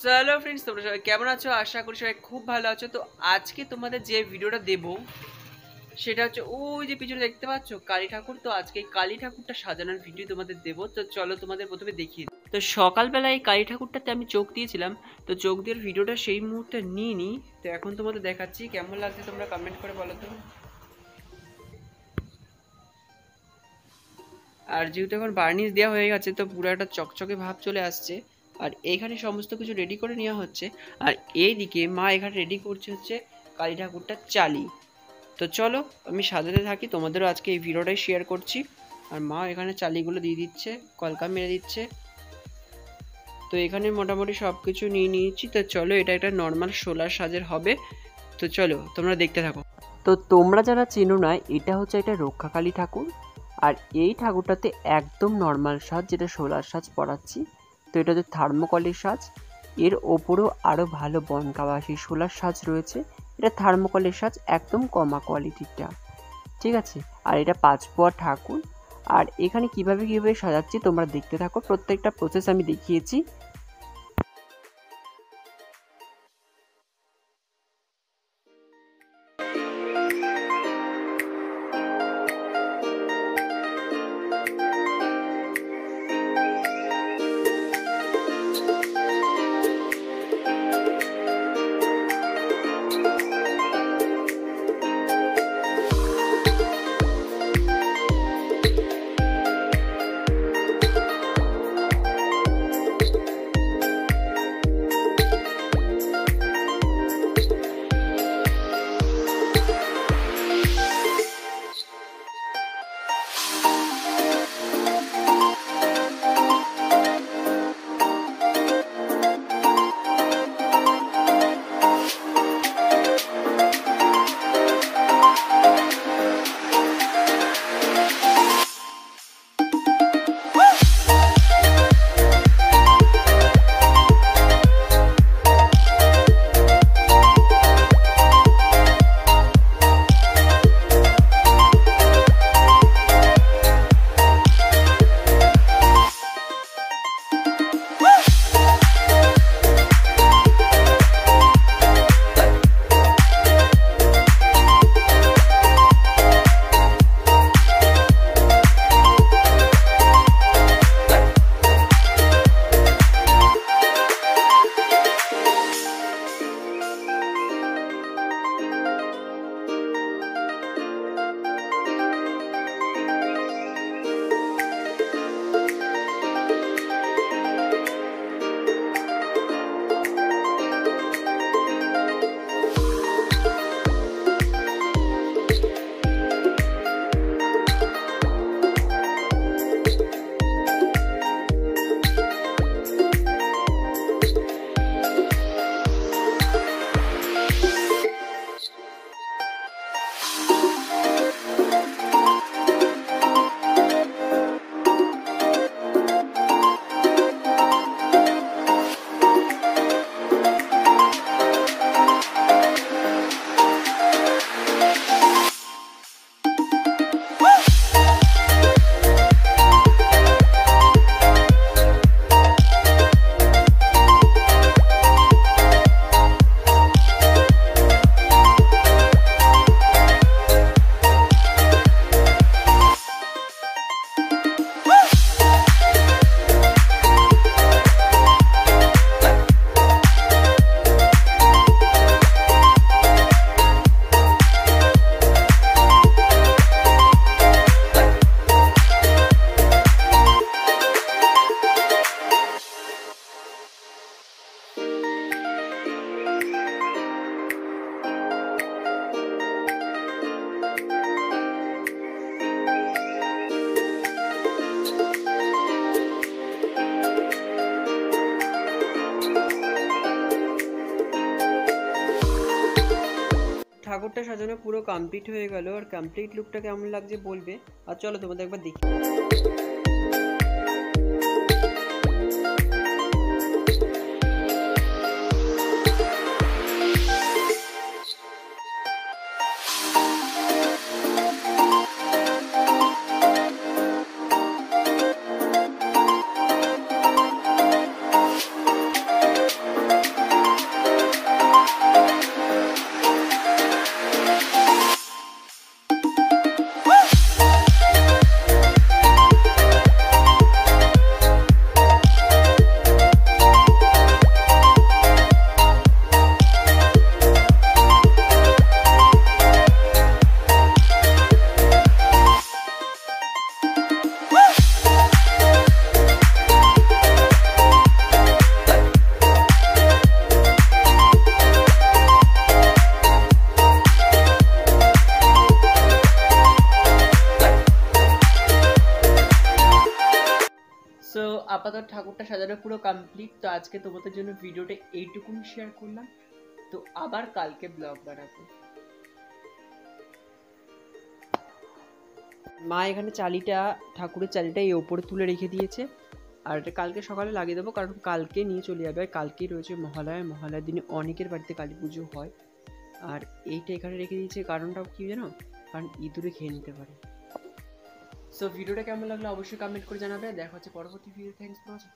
So hello friends, তোমরা সবাই কেমন আছো? আশা করি সবাই খুব ভালো আছো। তো আজকে তোমাদের যে ভিডিওটা দেব সেটা হচ্ছে ওই যে পিছনে দেখতে পাচ্ছ কালী ঠাকুর। তো আজকে এই কালী ঠাকুরটা সাজানোর ভিডিও তোমাদের দেবো। তো চলো তোমাদের প্রথমে দেখিয়ে দিই। তো সকালবেলা এই কালী ঠাকুরটাতে আমি চোখ দিয়েছিলাম, তো চোখ দিয়ে ভিডিওটা সেই মুহূর্তে নিয়ে নিই। তো এখন তোমাদের দেখাচ্ছি, কেমন লাগছে তোমরা কমেন্ট করে বলো তো। আর যেহেতু এখন বার্নিশ দেওয়া হয়ে গেছে তো পুরো একটা চকচকে ভাব চলে আসছে। আর এইখানে সমস্ত কিছু রেডি করে নেওয়া হচ্ছে। আর এইদিকে মা এখানে রেডি করছে হচ্ছে কালী ঠাকুরটা চালি। তো চলো আমি সাজাতে থাকি, তোমাদেরও আজকে এই ভিডিওটাই শেয়ার করছি। আর মা এখানে চালিগুলো দিয়ে দিচ্ছে, কলকা মেরে দিচ্ছে। তো এখানে মোটামুটি সব কিছু নিয়ে নিয়েছি। তো চলো, এটা একটা নর্মাল সোলার সাজের হবে। তো চলো তোমরা দেখতে থাকো। তো তোমরা যারা চেনো না, এটা হচ্ছে একটা রক্ষাকালী ঠাকুর। আর এই ঠাকুরটাতে একদম নর্মাল সাজ, যেটা সোলার সাজ পড়াচ্ছি। তো এটা হচ্ছে থার্মোকলের সাজ। এর ওপরেও আরও ভালো বনকাবাসী সোলার সাজ রয়েছে। এটা থার্মোকলের সাজ, একদম কমা কোয়ালিটিটা, ঠিক আছে। আর এটা 5 পোয়া ঠাকুর। আর এখানে কিভাবে সাজাচ্ছি তোমরা দেখতে থাকো, প্রত্যেকটা প্রসেস আমি দেখিয়েছি। ঠাকুরটা সাজানো পুরো কমপ্লিট হয়ে গেল। আর কমপ্লিট লুকটা কেমন লাগছে বলবে। আর চলো তোমাদের একবার দেখি। আপাতত ঠাকুরটা সাজানো পুরো কমপ্লিট। তো আজকে তোমাদের জন্য ভিডিওটা এইটুকুনি শেয়ার করলাম। তো আবার কালকে ব্লগ বানাবো। মা এখানে চালিটা, ঠাকুরের চালিটা এই ওপরে তুলে রেখে দিয়েছে, আর এটা কালকে সকালে লাগিয়ে দেবো, কারণ কালকে নিয়ে চলে যাবে। আর কালকেই রয়েছে মহালয়া, মহালয়ার দিনে অনেকের বাড়িতে কালী পুজো হয়। আর এইটা এখানে রেখে দিয়েছে, কারণটাও কি জানো, কারণ ইঁদুরে খেয়ে নিতে পারে। সো ভিডিওটা কেমন লাগলো অবশ্যই কমেন্ট করে জানাবে। দেখা হচ্ছে পরবর্তী ভিডিও। Thanks for watching.